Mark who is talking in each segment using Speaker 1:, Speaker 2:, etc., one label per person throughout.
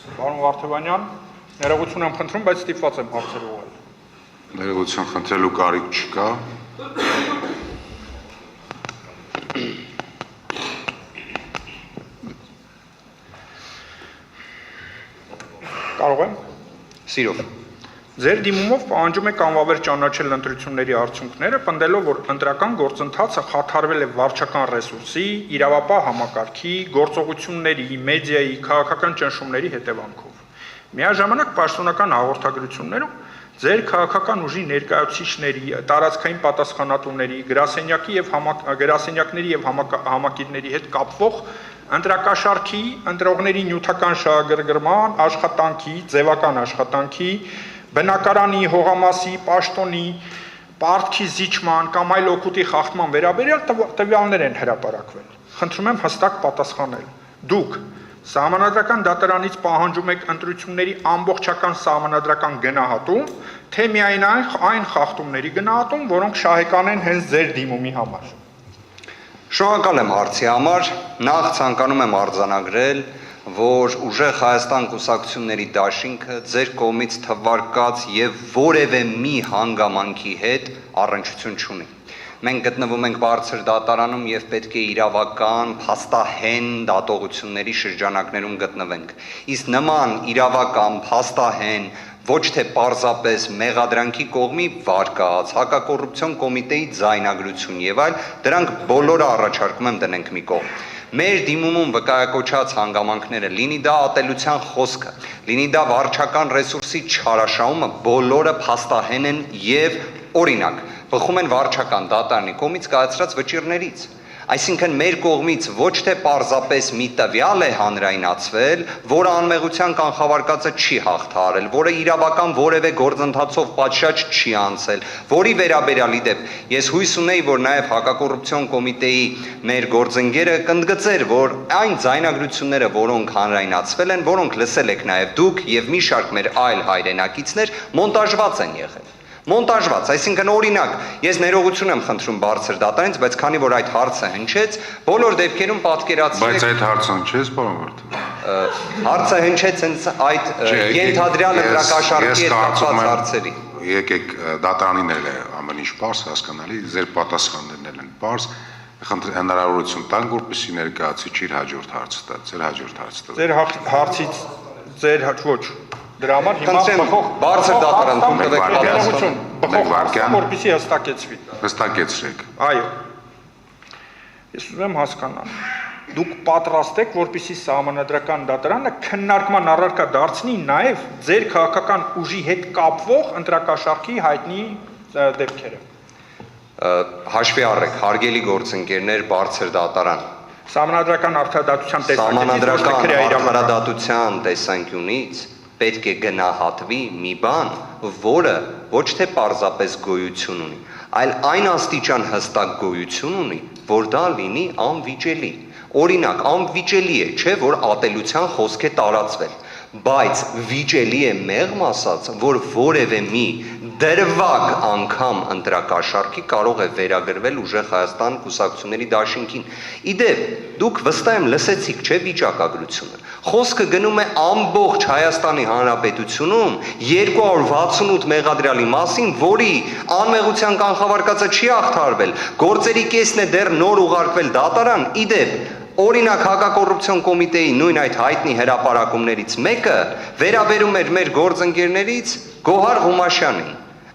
Speaker 1: Պարոն Վարդևանյան, ներողություն եմ խնդրում, բայց ստիպված եմ հարցեր ուղղել։
Speaker 2: Ներողություն խնդրելու կարիք չկա։
Speaker 1: Կարող եմ։
Speaker 3: Սիրով։
Speaker 1: Ձեր դիմումով պահանջում եք անվավեր ճանաչել ընտրությունների արդյունքները, պնդելով, որ ընտրական գործընթացը խաթարվել է վարչական ռեսուրսի, իրավապահ համակարգի, գործողությունների, մեդիայի, քաղաքական ճնշումների հետևանքով։ Միաժամանակ պաշտոնական հաղորդագրություններում ձեր քաղաքական ուժի ներկայացուցիչների, տարածքային պատասխանատուների, գրասենյակների եւ համակիրների հետ կապվող ընտրակաշարքի, ընտրողների նյութական շահագրգռման, աշխատանքի, ձևական աշխատանքի, բնակարանի, հողամասի, պաշտոնի, պարտքի զիջման կամ այլ օգուտի խախտման վերաբերյալ տվյալներ են հրապարակվել։ Խնդրում եմ հստակ պատասխանել։ Դուք Սահմանադրական դատարանից պահանջում եք ընտրությունների ամբողջական սահմանադրական գնահատում, թե միայն այն խախտումների գնահատում, որոնք շահեկան են հենց ձեր դիմումի համար։
Speaker 3: Շնորհակալ եմ հարցի համար, նախ ցանկանում եմ արձանագրել, որ ուժեղ Հայաստան կուսակցությունների դաշինքը ձեր կողմից թվարկած եւ որևէ մի հանգամանքի հետ առնչություն չունի։ Մենք գտնվում ենք բարձր դատարանում եւ պետք է իրավական, փաստահեն դատողությունների շրջանակներում գտնվենք։ Իսկ նման իրավական, փաստահեն, ոչ թե պարզապես մեղադրանքի կողմի վարկած, հակակոռուպցիոն կոմիտեի ձայնագրություն եւ այլ, դրանք բոլորը առաջարկում եմ դնենք մի կողմ։ Մեր դիմումում վկայակոչած հանգամանքները, լինի դա ատելության խոսքը, լինի դա վարչական ռեսուրսի չարաշահումը, բոլորը փաստահեն են եւ օրինակ բխում են վարչական դատարանի կողմից կայացրած վճիռներից։ Այսինքն մեր կողմից ոչ թե պարզապես մի տվյալ է հանրայնացվել, որը անմեղության կանխավարկածը չի հաղթահարել, որը իրավական որևէ գործընթացով պատշաճ չի անցել, որի վերաբերյալ իդեպ ես հույս ունեի, որ նաև հակակոռուպցիոն կոմիտեի մեր գործընկերը կընդգծեր, որ այն ձայնագրությունները, որոնք հանրայնացվել են, որոնք լսել եք նաև դուք եւ մի շարք մեր այլ հայրենակիցներ, մոնտաժված են եղել։ Մոնտաժված, այսինքն օրինակ, ես ներողություն եմ խնդրում բարձր դատարանից, բայց քանի որ այդ հարցը հնչեց, բոլոր դեպքերում պատկերացրեք։
Speaker 2: Բայց այդ հարցը հնչեց, պարոն Վարդևյան։
Speaker 3: Հարցը հնչեց հենց այդ ենթադրյալ ընտրակաշարքի հետ կապված հարցերի։
Speaker 2: Եկեք դատարանին էլ է ամեն ինչ պարզ հասկանալի, ձեր պատասխաններն են պարզ, հնարավորություն տանք, որպեսզի ներկայացուցիչ իր հաջորդ հարցը տա, ձեր հաջորդ հարցը տա։
Speaker 1: Ձեր հարցից ձեր ոչ Դրա համար հիմա
Speaker 3: բարձր դատարան
Speaker 1: պատասխան, որպեսզի հստակեցվի։
Speaker 2: Հստակեցրեք։
Speaker 1: Այո։ Ես ուզում եմ հասկանալ։ Դուք պատրաստ եք, որպեսզի սահմանադրական դատարանը քննարկման առարկա դարձնի նաև ձեր քաղաքական ուժի հետ կապվող ընտրակաշարքի հայտնի դեպքերը։
Speaker 3: Հաշվի առեք, հարգելի գործընկերներ, բարձր դատարան։
Speaker 1: Սահմանադրական
Speaker 3: արդարադատության տեսանկյունից պետք է գնահատվի մի բան, որը ոչ թե պարզապես գոյություն ունի, այլ այն աստիճան հստակ գոյություն ունի, որ դա լինի անվիճելի։ Օրինակ, անվիճելի է, չէ, որ ատելության խոսք է տարածվել, բայց վիճելի է մեղմ ասած, որ որևէ մի դրվագ անգամ ընտրակաշարքի կարող է վերագրվել ուժեղ Հայաստան կուսակցությունների դաշինքին։ Իդեպ, դուք վստահ եմ լսեցիք, չէ, վիճակագրությունը։ Խոսքը գնում է ամբողջ Հայաստանի Հանրապետությունում 268 մեղադրյալի մասին, որի անմեղության կանխավարկածը չի հաղթահարվել, գործերի կեսն է դեռ նոր ուղարկվել դատարան, իդեպ Օրինակ հակակոռուպցիոն կոմիտեի նույն այդ հայտնի հրապարակումներից մեկը վերաբերում էր մեր գործընկերներից Գոհար Ղումաշյանին։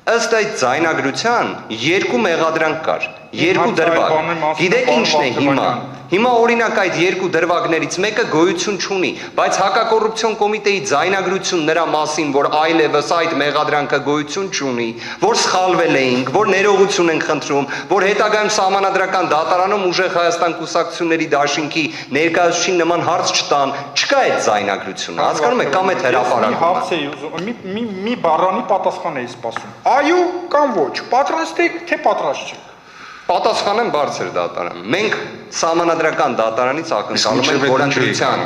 Speaker 3: Ըստ այդ ձայնագրության երկու մեղադրանք կար, երկու դրվագ։ Գիտեք ինչն է հիմա։ Հիմա օրինակ այդ երկու դրվագներից մեկը գոյություն չունի, բայց հակակոռուպցիոն կոմիտեի ձայնագրություն նրա մասին, որ այլևս այդ մեղադրանքը գոյություն չունի, որ սխալվել էինք, որ ներողություն ենք խնդրում, որ հետագայում սահմանադրական դատարանում ուժեղ Հայաստան կուսակցությունների դաշինքի ներկայացուցիչին նման հարց չտան, չկա այդ ձայնագրությունը, հասկանում եք, կամ այդ հրապարակումը։
Speaker 1: Հարց էի ուզում, մի բառանի պատասխան էի սպասում։ Այո կամ ոչ, պատրաստ եք, թե պատրաստ չեք։
Speaker 3: Պատասխանեմ բարձր դատարան։ Մենք սահմանադրական դատարանից ակնկալում ենք, որ ընտրության